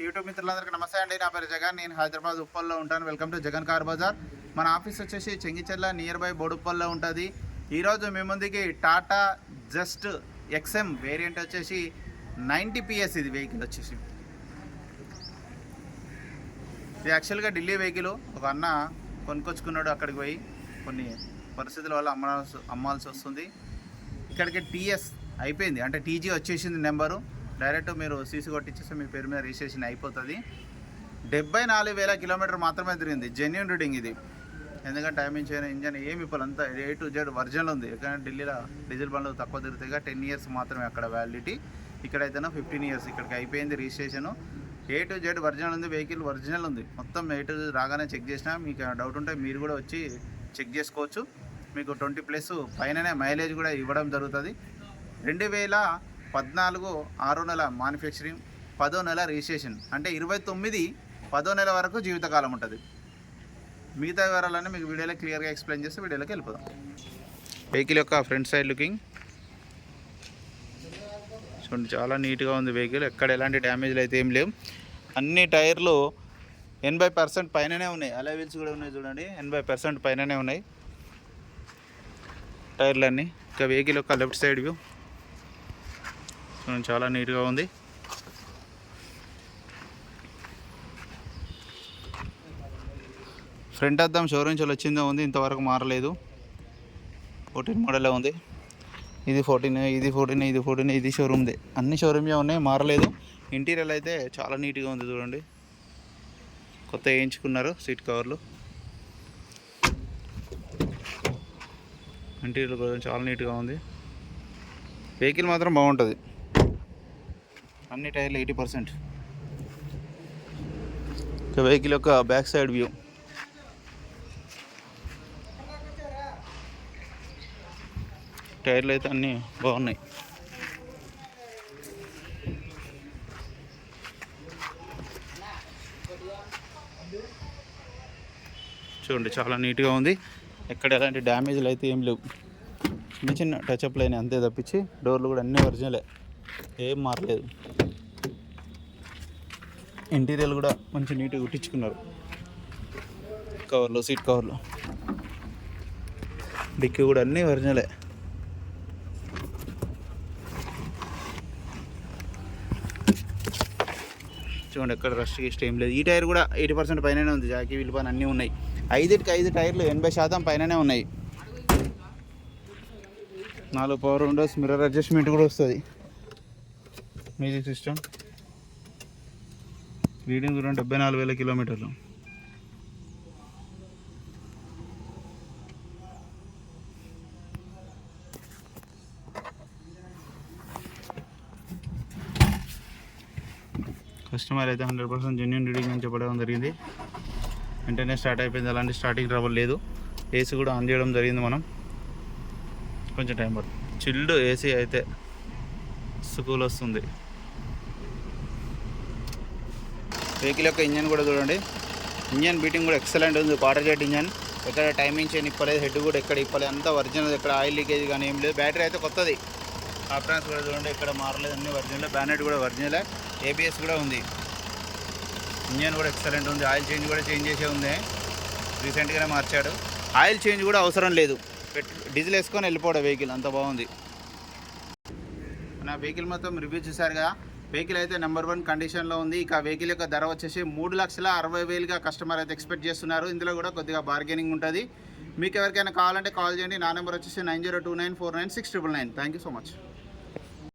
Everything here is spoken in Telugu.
యూట్యూబ్ మిత్రులందరికీ నమస్తే అండి. నా పేరు జగన్. నేను హైదరాబాద్ ఉప్పల్లో ఉంటాను. Welcome to Jagan car Bazaar. మన ఆఫీస్ వచ్చేసి చెంగిచెర్ల నియర్ బై బోడుప్పల్లో ఉంటుంది. ఈరోజు మీ ముందుకి టాటా జస్ట్ ఎక్స్ఎం వేరియంట్ వచ్చేసి 90 PS ఇది వెహికల్ వచ్చేసి. ఇది యాక్చువల్గా ఢిల్లీ వెహికల్. ఒక అన్న కొనుక్కొచ్చుకున్నాడు, అక్కడికి పోయి కొన్ని పరిస్థితుల వల్ల అమ్మాల్సి వస్తుంది. ఇక్కడికి టీఎస్ అయిపోయింది, అంటే టీజీ వచ్చేసింది నెంబరు. డైరెక్ట్ మీరు సీసీ కొట్టించేస్తే మీ పేరు మీద రిజిస్ట్రేషన్ అయిపోతుంది. 74,000 కిలోమీటర్ మాత్రమే తిరిగింది. జెన్యూన్ రీడింగ్ ఇది. ఎందుకంటే టైమింగ్ చేయని ఇంజన్ ఏమి ఇప్పుడు అంతా A to Z వర్జన్ ఉంది. ఎందుకంటే ఢిల్లీలో డీజిల్ బండ్లు తక్కువ తిరుగుతాయిగా. 10 years మాత్రమే అక్కడ వ్యాలిడిటీ. ఇక్కడైతేనో 15 years. ఇక్కడికి అయిపోయింది registration. A to Z original ఉంది, వెహికల్ ఒరిజినల్ ఉంది. మొత్తం A to Z రాగానే చెక్ చేసినా. మీకు డౌట్ ఉంటే మీరు కూడా వచ్చి చెక్ చేసుకోవచ్చు. మీకు 20+ పైననే మైలేజ్ కూడా ఇవ్వడం జరుగుతుంది. 2014 6వ నెల మ్యానుఫ్యాక్చరింగ్, 10వ నెల రిజిస్ట్రేషన్, అంటే 29 10వ నెల వరకు జీవితకాలం ఉంటుంది. మిగతా వివరాలన్నీ మీకు వీడియోలో క్లియర్గా ఎక్స్ప్లెయిన్ చేస్తే వీడియోలోకి వెళ్ళిపోదాం. వెహికల్ యొక్క ఫ్రంట్ సైడ్ లుకింగ్ చూడండి, చాలా నీట్గా ఉంది వెహికల్. ఎక్కడ ఎలాంటి డ్యామేజ్లు అయితే ఏం లేవు. అన్ని టైర్లు 80% పైననే ఉన్నాయి. అలా వీల్స్ కూడా ఉన్నాయి చూడండి, 80% పైననే ఉన్నాయి టైర్లన్నీ. ఇంకా వెహికల్ యొక్క లెఫ్ట్ సైడ్ వ్యూ చాలా నీట్గా ఉంది. ఫ్రంట్ అద్దం షోరూమ్ నుంచి వచ్చిందో ఉంది, ఇంతవరకు మారలేదు. 14 మోడలే ఉంది. ఇది 14, ఇది 14, ఇది 14, ఇది షోరూమ్దే. అన్ని షోరూమ్యే ఉన్నాయి, మారలేదు. ఇంటీరియర్ అయితే చాలా నీట్గా ఉంది చూడండి. కొత్త వేయించుకున్నారు సీట్ కవర్లు. ఇంటీరియర్ కూడా చాలా నీట్గా ఉంది. వెహికల్ మాత్రం బాగుంటుంది. అన్ని టైర్లు 80%. ఇక వెహికల్ యొక్క బ్యాక్ సైడ్ వ్యూ టైర్లు అయితే అన్నీ బాగున్నాయి. చూడండి, చాలా నీట్గా ఉంది. ఎక్కడ ఎలాంటి డ్యామేజ్లు అయితే ఏం లేవు. చిన్న చిన్న టచ్అప్లు అయినాయి అంతే తప్పించి డోర్లు కూడా అన్నీ ఒరిజినలే, ఏం మారలేదు. ఇంటీరియర్ కూడా మంచి నీట్గా కుట్టించుకున్నారు. కవర్లు, సీట్ కవర్లు, డిక్కీ కూడా అన్నీ ఒరిజినలే. చూడండి, ఎక్కడ రష్ గిస్ట్ ఏం లేదు. ఈ టైర్ కూడా 80% పైననే ఉంది. జాకీ వీల్ పైన అన్నీ ఉన్నాయి. 5 టైర్లు 80% పైననే ఉన్నాయి. 4 పవర్ విండోస్, మిర్రర్ అడ్జస్ట్మెంట్ కూడా వస్తుంది. Music system. రీడింగ్ కూడా 74,000 కిలోమీటర్లు. కస్టమర్ అయితే 100% జెన్యూన్ రీడింగ్ అని చెప్పడం జరిగింది. వెంటనే స్టార్ట్ అయిపోయింది, అలాంటి స్టార్టింగ్ ట్రబుల్ లేదు. ఏసీ కూడా ఆన్ చేయడం జరిగింది. మనం కొంచెం టైం పడుతుంది. చిల్డ్ ఏసీ అయితే సుకూల్ వస్తుంది. వెహికల్ యొక్క ఇంజన్ కూడా చూడండి, ఇంజన్ బీటింగ్ కూడా ఎక్సలెంట్ ఉంది. Water jet engine. ఎక్కడ టైమింగ్ చేయని ఇప్పలేదు, హెడ్ కూడా ఎక్కడ ఇప్పలేదు, అంతా ఒరిజినల్. ఎక్కడ ఆయిల్ లీకేజ్ కానీ ఏం లేదు. బ్యాటరీ అయితే కొత్తది. ఆప్షన్స్ కూడా చూడండి, ఎక్కడ మారలేదు, అన్నీ ఒరిజినల్. బ్యానెట్ కూడా ఒరిజినలే. ABS కూడా ఉంది. ఇంజన్ కూడా ఎక్సలెంట్ ఉంది. ఆయిల్ చేంజ్ కూడా చేంజ్ చేసే ఉంది, రీసెంట్గానే మార్చాడు. ఆయిల్ చేంజ్ కూడా అవసరం లేదు, డీజిల్ వేసుకొని వెళ్ళిపోవడం వెహికల్, అంత బాగుంది. నా వెహికల్ మొత్తం రివ్యూ చూసారుగా. వెహికల్ అయితే నెంబర్ 1 కండిషన్లో ఉంది. ఇక వెహికల్ యొక్క ధర వచ్చేసి 3,60,000గా కస్టమర్ అయితే ఎక్స్పెక్ట్ చేస్తున్నారు. ఇందులో కూడా కొద్దిగా బార్గెనింగ్ ఉంటుంది. మీకు ఎవరికైనా కావాలంటే కాల్ చేయండి. నా నెంబర్ వచ్చేసి 9029496999. Thank you so much.